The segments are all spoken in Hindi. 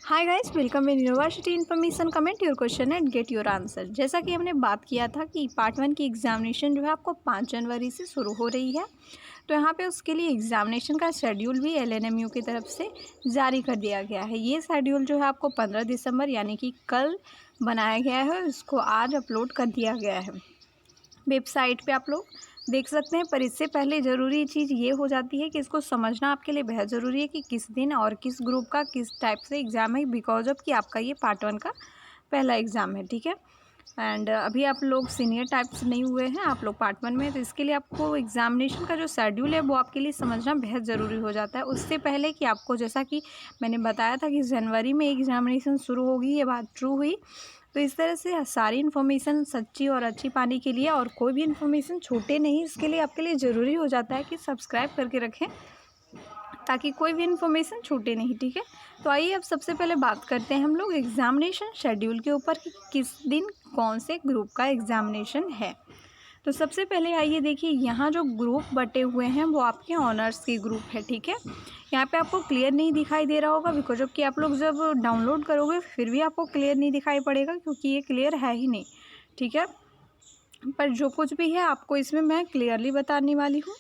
Hi guys, welcome in university information. Comment your question and get your answer. जैसा कि हमने बात किया था कि पार्ट 1 की एग्जामिनेशन जो है आपको 5 जनवरी से शुरू हो रही है। तो यहाँ पे उसके लिए एग्जामिनेशन का शेड्यूल भी एलएनएमयू की तरफ से जारी कर दिया गया है। ये शेड्यूल जो है आपको 15 दिसंबर यानी कि कल बनाया गया है, इसको आज अपलोड कर दिया गया है वेबसाइट पे, आप लोग देख सकते हैं। पर इससे पहले ज़रूरी चीज़ ये हो जाती है कि इसको समझना आपके लिए बेहद ज़रूरी है कि किस दिन और किस ग्रुप का किस टाइप से एग्ज़ाम है, बिकॉज ऑफ कि आपका ये पार्ट 1 का पहला एग्ज़ाम है, ठीक है। एंड अभी आप लोग सीनियर टाइप्स नहीं हुए हैं, आप लोग पार्ट 1 में, तो इसके लिए आपको एग्ज़ामिनेशन का जो शेड्यूल है वो आपके लिए समझना बेहद ज़रूरी हो जाता है। उससे पहले कि आपको, जैसा कि मैंने बताया था कि जनवरी में एग्ज़ामिनेशन शुरू होगी, ये बात ट्रू हुई। तो इस तरह से सारी इन्फॉर्मेशन सच्ची और अच्छी पाने के लिए, और कोई भी इन्फॉर्मेशन छूटे नहीं, इसके लिए आपके लिए ज़रूरी हो जाता है कि सब्सक्राइब करके रखें ताकि कोई भी इन्फॉर्मेशन छूटे नहीं, ठीक है। तो आइए अब सबसे पहले बात करते हैं हम लोग एग्ज़ामिनेशन शेड्यूल के ऊपर कि किस दिन कौन से ग्रुप का एग्ज़ामिनेशन है। तो सबसे पहले आइए देखिए, यहाँ जो ग्रुप बटे हुए हैं वो आपके ऑनर्स के ग्रुप है, ठीक है। यहाँ पे आपको क्लियर नहीं दिखाई दे रहा होगा बिकॉज ऑफ कि आप लोग जब डाउनलोड करोगे फिर भी आपको क्लियर नहीं दिखाई पड़ेगा, क्योंकि ये क्लियर है ही नहीं, ठीक है। पर जो कुछ भी है आपको इसमें मैं क्लियरली बताने वाली हूँ।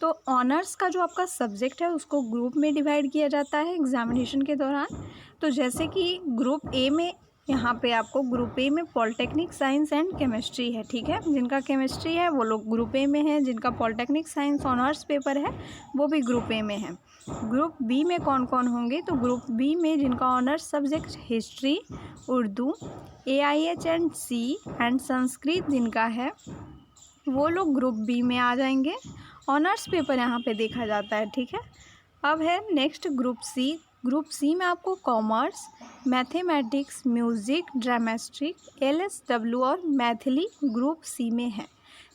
तो ऑनर्स का जो आपका सब्जेक्ट है उसको ग्रुप में डिवाइड किया जाता है एग्जामिनेशन के दौरान। तो जैसे कि ग्रुप ए में, यहाँ पे आपको ग्रुप ए में पॉलिटेक्निक साइंस एंड केमिस्ट्री है, ठीक है। जिनका केमिस्ट्री है वो लोग ग्रुप ए में है, जिनका पॉलिटेक्निक साइंस ऑनर्स पेपर है वो भी ग्रुप ए में है। ग्रुप बी में कौन कौन होंगे, तो ग्रुप बी में जिनका honours subject history, Urdu, AIH and C and Sanskrit जिनका है वो लोग ग्रुप बी में आ जाएंगे। ऑनर्स पेपर यहाँ पे देखा जाता है, ठीक है। अब है next group C. Group C में आपको commerce, mathematics, music, dramatics, LSW और मैथिली ग्रुप सी में है।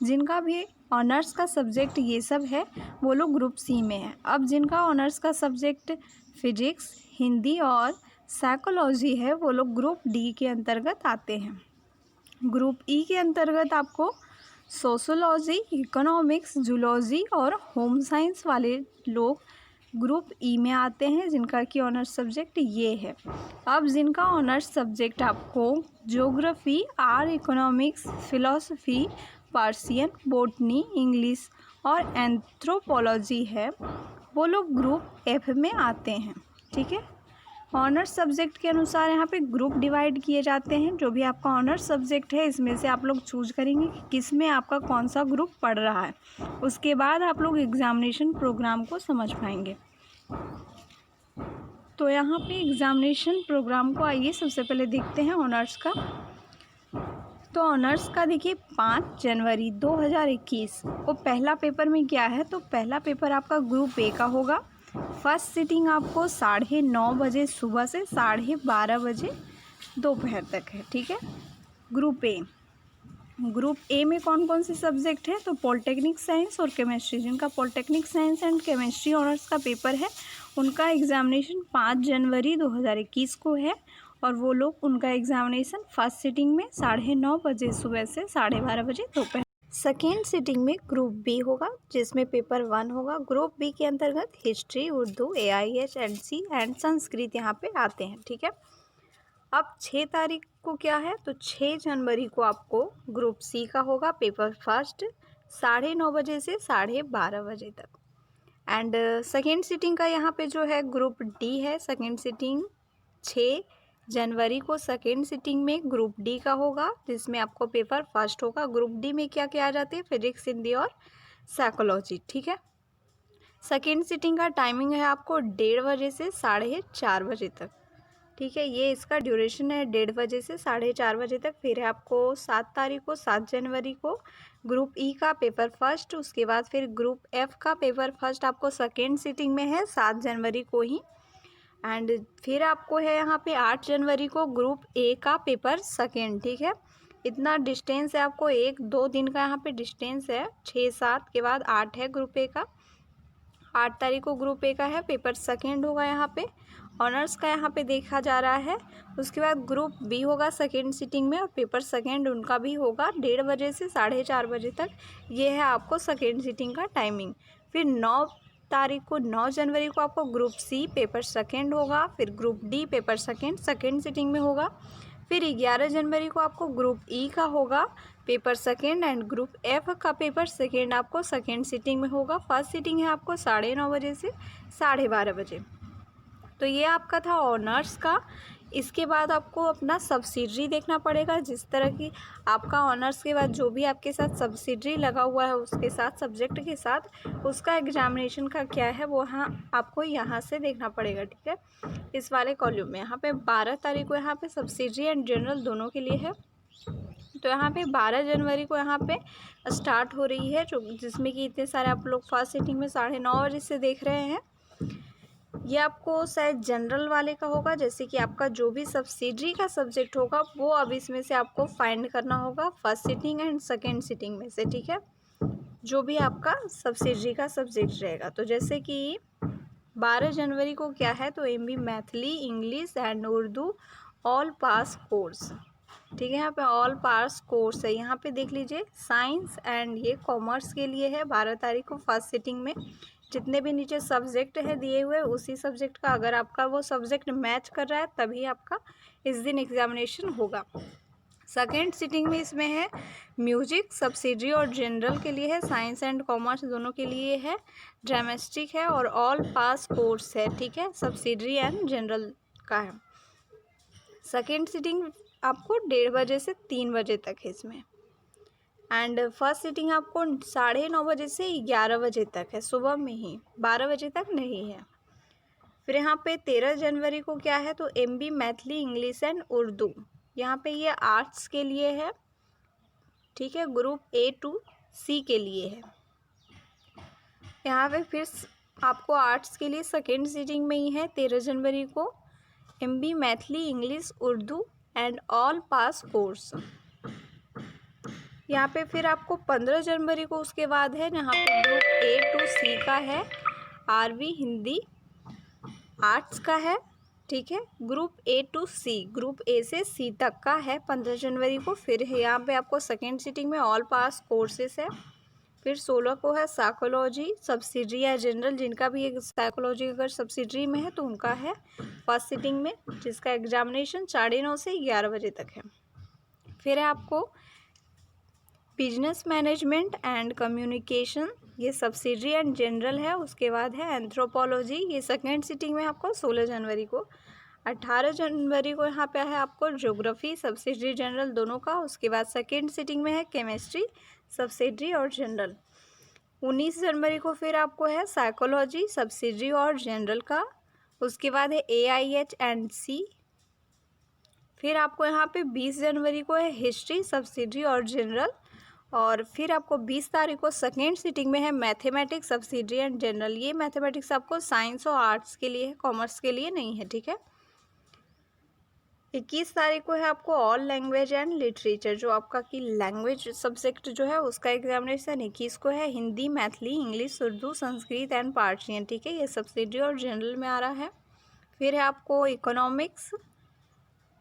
जिनका भी ऑनर्स का सब्जेक्ट ये सब है वो लोग ग्रुप सी में है। अब जिनका ऑनर्स का सब्जेक्ट फिजिक्स, हिंदी और साइकोलॉजी है वो लोग ग्रुप डी के अंतर्गत आते हैं। ग्रुप ई के अंतर्गत आपको सोशोलॉजी, इकोनॉमिक्स, जूलॉजी और होम साइंस वाले लोग ग्रुप ई में आते हैं, जिनका कि ऑनर्स सब्जेक्ट ये है। अब जिनका ऑनर्स सब्जेक्ट आपको geography, economics, philosophy, Persian, botany, English और एंथ्रोपोलॉजी है वो लोग ग्रुप एफ में आते हैं, ठीक है। ऑनर्स सब्जेक्ट के अनुसार यहाँ पे ग्रुप डिवाइड किए जाते हैं। जो भी आपका ऑनर्स सब्जेक्ट है इसमें से आप लोग चूज करेंगे कि किस में आपका कौन सा ग्रुप पढ़ रहा है, उसके बाद आप लोग एग्ज़ामिनेशन प्रोग्राम को समझ पाएंगे। तो यहाँ पे एग्ज़ामिनेशन प्रोग्राम को आइए सबसे पहले देखते हैं ऑनर्स का। तो ऑनर्स का देखिए 5 जनवरी 2021 को पहला पेपर में क्या है, तो पहला पेपर आपका ग्रुप ए का होगा। फर्स्ट सिटिंग आपको 9:30 बजे सुबह से 12:30 बजे दोपहर तक है, ठीक है। ग्रुप ए, ग्रुप ए में कौन कौन से सब्जेक्ट है, तो पॉलिटेक्निक साइंस और केमिस्ट्री। जिनका polytechnic science and chemistry honours का पेपर है उनका एग्ज़ामिनेशन 5 जनवरी 2021 को है, और वो लोग उनका एग्ज़ामिनेशन फर्स्ट सिटिंग में 9:30 बजे सुबह से 12:30 बजे दोपहर। सेकेंड सिटिंग में ग्रुप बी होगा, जिसमें पेपर 1 होगा। ग्रुप बी के अंतर्गत history, Urdu, AIH and C and Sanskrit यहाँ पे आते हैं, ठीक है। अब 6 तारीख को क्या है, तो 6 जनवरी को आपको ग्रुप सी का होगा पेपर फर्स्ट 9:30 बजे से 12:30 बजे तक। एंड सेकेंड सिटिंग का यहाँ पे जो है ग्रुप डी है। सेकेंड सिटिंग 6 जनवरी को सेकेंड सिटिंग में ग्रुप डी का होगा, जिसमें आपको पेपर फर्स्ट होगा। ग्रुप डी में क्या क्या आ जाती है, फिजिक्स, हिंदी और साइकोलॉजी, ठीक है। सेकेंड सिटिंग का टाइमिंग है आपको 1:30 बजे से 4:30 बजे तक, ठीक है। ये इसका ड्यूरेशन है 1:30 बजे से 4:30 बजे तक। फिर है आपको 7 तारीख को 7 जनवरी को ग्रुप ई का पेपर फर्स्ट। उसके बाद फिर ग्रुप एफ का पेपर फर्स्ट आपको सेकेंड सिटिंग में है 7 जनवरी को ही। एंड फिर आपको है यहाँ पे 8 जनवरी को ग्रुप ए का पेपर सेकेंड, ठीक है। इतना डिस्टेंस है आपको, 1-2 दिन का यहाँ पे डिस्टेंस है। 6-7 के बाद 8 है ग्रुप ए का। 8 तारीख को ग्रुप ए का है पेपर सेकेंड होगा यहाँ पे। ऑनर्स का यहाँ पे देखा जा रहा है। उसके बाद ग्रुप बी होगा सेकेंड सिटिंग में, और पेपर सेकेंड उनका भी होगा 1:30 बजे से 4:30 बजे तक। ये है आपको सेकेंड सिटिंग का टाइमिंग। फिर 9 तारीख को 9 जनवरी को आपको ग्रुप सी पेपर सेकेंड होगा, फिर group D paper second sitting में होगा, फिर 11 जनवरी को आपको ग्रुप ई का होगा paper second and group F का पेपर सेकेंड आपको सेकेंड सिटिंग में होगा। फर्स्ट सिटिंग है आपको 9:30 बजे से 12:30 बजे। तो ये आपका था ऑनर्स का। इसके बाद आपको अपना सब्सिडरी देखना पड़ेगा। जिस तरह की आपका ऑनर्स के बाद जो भी आपके साथ सब्सिडरी लगा हुआ है उसके साथ सब्जेक्ट के साथ उसका एग्जामिनेशन का क्या है वो आपको यहाँ से देखना पड़ेगा, ठीक है। इस वाले कॉलम में यहाँ पे 12 तारीख को यहाँ पे सब्सिडरी एंड जनरल दोनों के लिए है। तो यहाँ पे 12 जनवरी को यहाँ पे स्टार्ट हो रही है, जो जिसमें कि इतने सारे आप लोग फर्स्ट सिटिंग में 9:30 बजे से देख रहे हैं। ये आपको शायद जनरल वाले का होगा, जैसे कि आपका जो भी सब्सिडरी का सब्जेक्ट होगा वो अब इसमें से आपको फाइंड करना होगा first sitting and second sitting में से, ठीक है, जो भी आपका सब्सिडरी का सब्जेक्ट रहेगा। तो जैसे कि 12 जनवरी को क्या है, तो MB Maithili, English and Urdu all pass course, ठीक है। यहाँ पे ऑल पास कोर्स है, यहाँ पे देख लीजिए साइंस एंड ये कॉमर्स के लिए है। 12 तारीख को फर्स्ट सिटिंग में जितने भी नीचे सब्जेक्ट है दिए हुए उसी सब्जेक्ट का अगर आपका वो सब्जेक्ट मैच कर रहा है तभी आपका इस दिन एग्जामिनेशन होगा। सेकेंड सिटिंग में इसमें है म्यूजिक, सब्सिडरी और जनरल के लिए है, साइंस एंड कॉमर्स दोनों के लिए है, ड्रामेस्टिक है और ऑल पास कोर्स है, ठीक है, सब्सिडरी एंड जनरल का है। सेकेंड सिटिंग आपको 1:30 बजे से 3 बजे तक है इसमें, एंड फर्स्ट सिटिंग आपको 9:30 बजे से 11 बजे तक है, सुबह में ही, 12 बजे तक नहीं है। फिर यहाँ पे 13 जनवरी को क्या है, तो MB Maithili, English and Urdu, यहाँ पे ये आर्ट्स के लिए है, ठीक है, ग्रुप ए टू सी के लिए है। यहाँ पे फिर आपको आर्ट्स के लिए सेकेंड सिटिंग में ही है 13 जनवरी को MB Maithili, English, Urdu and all pass course. यहाँ पे फिर आपको 15 जनवरी को उसके बाद है, यहाँ पे ग्रुप ए टू सी का है, आरबी, हिंदी, आर्ट्स का है, ठीक है, group A to C, group A से सी तक का है 15 जनवरी को। फिर यहाँ पे आपको सेकेंड सिटिंग में ऑल पास कोर्सेस है। फिर 16 को है साइकोलॉजी, सब्सिडरी या जनरल, जिनका भी एक साइकोलॉजी अगर सब्सिडरी में है तो उनका है फर्स्ट सिटिंग में, जिसका एग्जामिनेशन 9:30 से 11 बजे तक है। फिर है आपको बिजनेस मैनेजमेंट एंड कम्युनिकेशन, ये सब्सिडरी एंड जनरल है। उसके बाद है एंथ्रोपोलॉजी, ये सेकेंड सिटिंग में आपको 16 जनवरी को। 18 जनवरी को यहाँ पे है आपको ज्योग्राफी, सब्सिडरी जनरल दोनों का। उसके बाद सेकेंड सिटिंग में है केमिस्ट्री, सब्सिडरी और जनरल। 19 जनवरी को फिर आपको है साइकोलॉजी, सब्सिडरी और जनरल का। उसके बाद है AIH एंड C। फिर आपको यहाँ पे 20 जनवरी को है हिस्ट्री, सब्सिडरी और जनरल। और फिर आपको 20 तारीख को सेकेंड सिटिंग में है मैथमेटिक्स, सब्सिडरी एंड जनरल। ये मैथमेटिक्स आपको साइंस और आर्ट्स के लिए है, कॉमर्स के लिए नहीं है, ठीक है। 21 तारीख को है आपको ऑल लैंग्वेज एंड लिटरेचर, जो आपका की लैंग्वेज सब्जेक्ट जो है उसका एग्जामिनेशन 21 को है, Hindi, Maithili, English, Urdu, Sanskrit and Persian, ठीक है, ये सब्सिडरी और जनरल में आ रहा है। फिर है आपको इकोनॉमिक्स,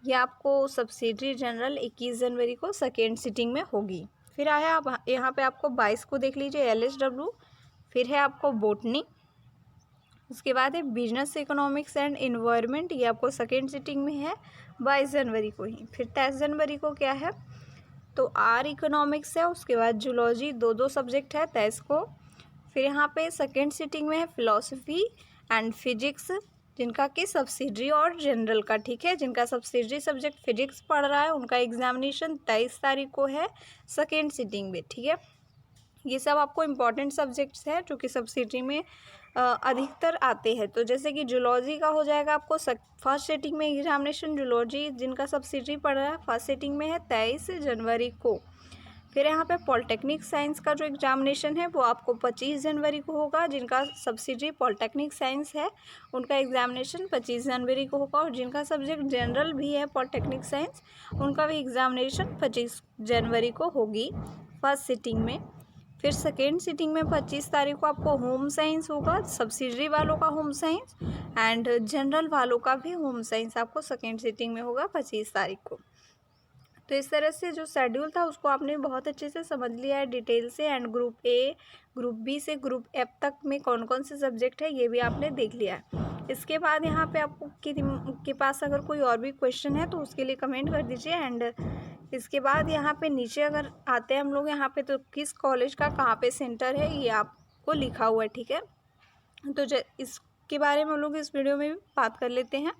ये आपको सब्सिडरी जनरल 21 जनवरी को सेकेंड सिटिंग में होगी। फिर आया आप यहाँ पे आपको 22 को देख लीजिए LSW। फिर है आपको बोटनी। उसके बाद है बिजनेस, इकोनॉमिक्स एंड इन्वायरमेंट, ये आपको सेकेंड सिटिंग में है 22 जनवरी को ही। फिर 23 जनवरी को क्या है, तो आर इकोनॉमिक्स है। उसके बाद जूलॉजी, दो सब्जेक्ट है 23 को। फिर यहाँ पे सेकेंड सिटिंग में है फिलॉसफी एंड फिजिक्स, जिनका कि सब्सिडरी और जनरल का, ठीक है, जिनका सब्सिडरी सब्जेक्ट फिजिक्स पढ़ रहा है उनका एग्जामिनेशन 23 तारीख को है सेकेंड सिटिंग में, ठीक है। ये सब आपको इम्पॉर्टेंट सब्जेक्ट्स हैं जो कि सब्सिडरी में अधिकतर आते हैं। तो जैसे कि जूलॉजी का हो जाएगा आपको फर्स्ट सिटिंग में एग्जामिनेशन, जूलॉजी जिनका सब्सिडरी पढ़ रहा है फर्स्ट सिटिंग में है 23 जनवरी को। फिर यहाँ पे पॉलिटेक्निक साइंस का जो एग्जामिनेशन है वो आपको 25 जनवरी को होगा, जिनका सब्सिडरी पॉलिटेक्निक साइंस है उनका एग्जामिनेशन 25 जनवरी को होगा। और जिनका सब्जेक्ट जनरल भी है पॉलिटेक्निक साइंस, उनका भी एग्जामिनेशन 25 जनवरी को होगी फर्स्ट सिटिंग में। फिर सेकेंड सिटिंग में 25 तारीख को आपको होम साइंस होगा, सब्सिडरी वालों का होम साइंस एंड जनरल वालों का भी होम साइंस आपको सेकेंड सिटिंग में होगा 25 तारीख को। तो इस तरह से जो शेड्यूल था उसको आपने बहुत अच्छे से समझ लिया है डिटेल से। And group A, group B से ग्रुप एफ तक में कौन कौन से सब्जेक्ट है ये भी आपने देख लिया है। इसके बाद यहाँ पे आपको के पास अगर कोई और भी क्वेश्चन है तो उसके लिए कमेंट कर दीजिए। एंड इसके बाद यहाँ पे नीचे अगर आते हैं हम लोग यहाँ पे, तो किस कॉलेज का कहाँ पे सेंटर है ये आपको लिखा हुआ है, ठीक है। तो इसके बारे में हम लोग इस वीडियो में भी बात कर लेते हैं।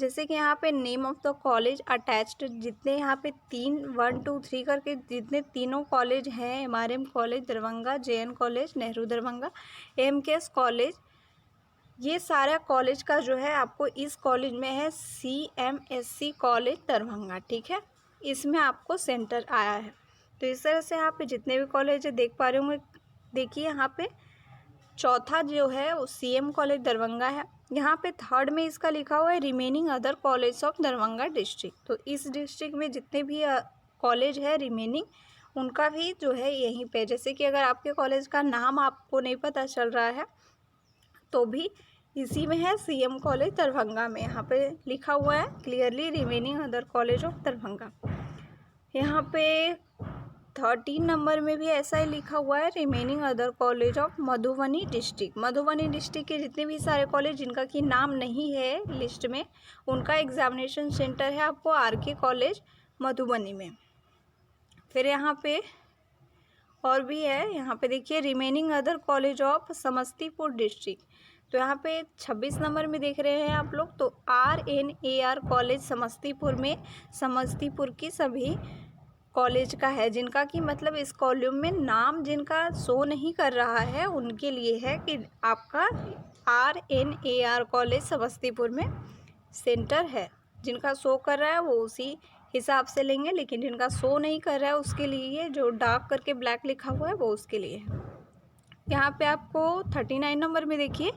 जैसे कि यहाँ पे name of the college attached, जितने यहाँ पे 1 2 3 करके जितने तीनों कॉलेज हैं, MRM college Darbhanga, JN college Nehru Darbhanga, AMKS college, ये सारा कॉलेज का जो है आपको इस कॉलेज में है CMSC कॉलेज दरभंगा, ठीक है। इसमें आपको सेंटर आया है। तो इस तरह से यहाँ पे जितने भी कॉलेज देख पा रहे होंगे, देखिए यहाँ पे चौथा जो है वो CM कॉलेज दरभंगा है। यहाँ पे थर्ड में इसका लिखा हुआ है remaining other college of Darbhanga district. तो इस डिस्ट्रिक्ट में जितने भी कॉलेज है रिमेनिंग, उनका भी जो है यहीं पे, जैसे कि अगर आपके कॉलेज का नाम आपको नहीं पता चल रहा है तो भी इसी में है, CM कॉलेज दरभंगा में यहाँ पे लिखा हुआ है clearly remaining other college of Darbhanga. यहाँ पे 13 नंबर में भी ऐसा ही लिखा हुआ है remaining other college of Madhubani district. Madhubani district के जितने भी सारे कॉलेज जिनका कि नाम नहीं है लिस्ट में, उनका एग्जामिनेशन सेंटर है आपको RK कॉलेज मधुबनी में। फिर यहाँ पे और भी है, यहाँ पे देखिए remaining other college of Samastipur district. तो यहाँ पे 26 नंबर में देख रहे हैं आप लोग, तो RNAR कॉलेज समस्तीपुर में समस्तीपुर की सभी कॉलेज का है, जिनका कि मतलब इस कॉलम में नाम जिनका शो नहीं कर रहा है उनके लिए है कि आपका RNAR कॉलेज समस्तीपुर में सेंटर है। जिनका शो कर रहा है वो उसी हिसाब से लेंगे, लेकिन जिनका शो नहीं कर रहा है उसके लिए जो डार्क करके ब्लैक लिखा हुआ है वो उसके लिए है। यहाँ पे आपको 39 नंबर में देखिए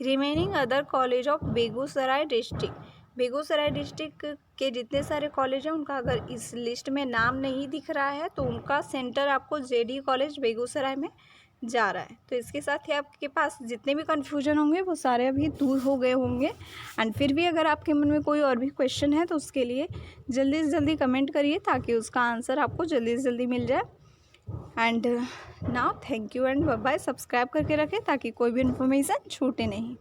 remaining other college of Begusarai district. Begusarai district के जितने सारे कॉलेज हैं उनका अगर इस लिस्ट में नाम नहीं दिख रहा है तो उनका सेंटर आपको JD कॉलेज बेगूसराय में जा रहा है। तो इसके साथ ही आपके पास जितने भी कन्फ्यूजन होंगे वो सारे अभी दूर हो गए होंगे। एंड फिर भी अगर आपके मन में कोई और भी क्वेश्चन है तो उसके लिए जल्दी से जल्दी कमेंट करिए ताकि उसका आंसर आपको जल्दी से जल्दी मिल जाए। And now thank you and bye bye. Subscribe करके रखें ताकि कोई भी इन्फॉर्मेशन छूटे नहीं।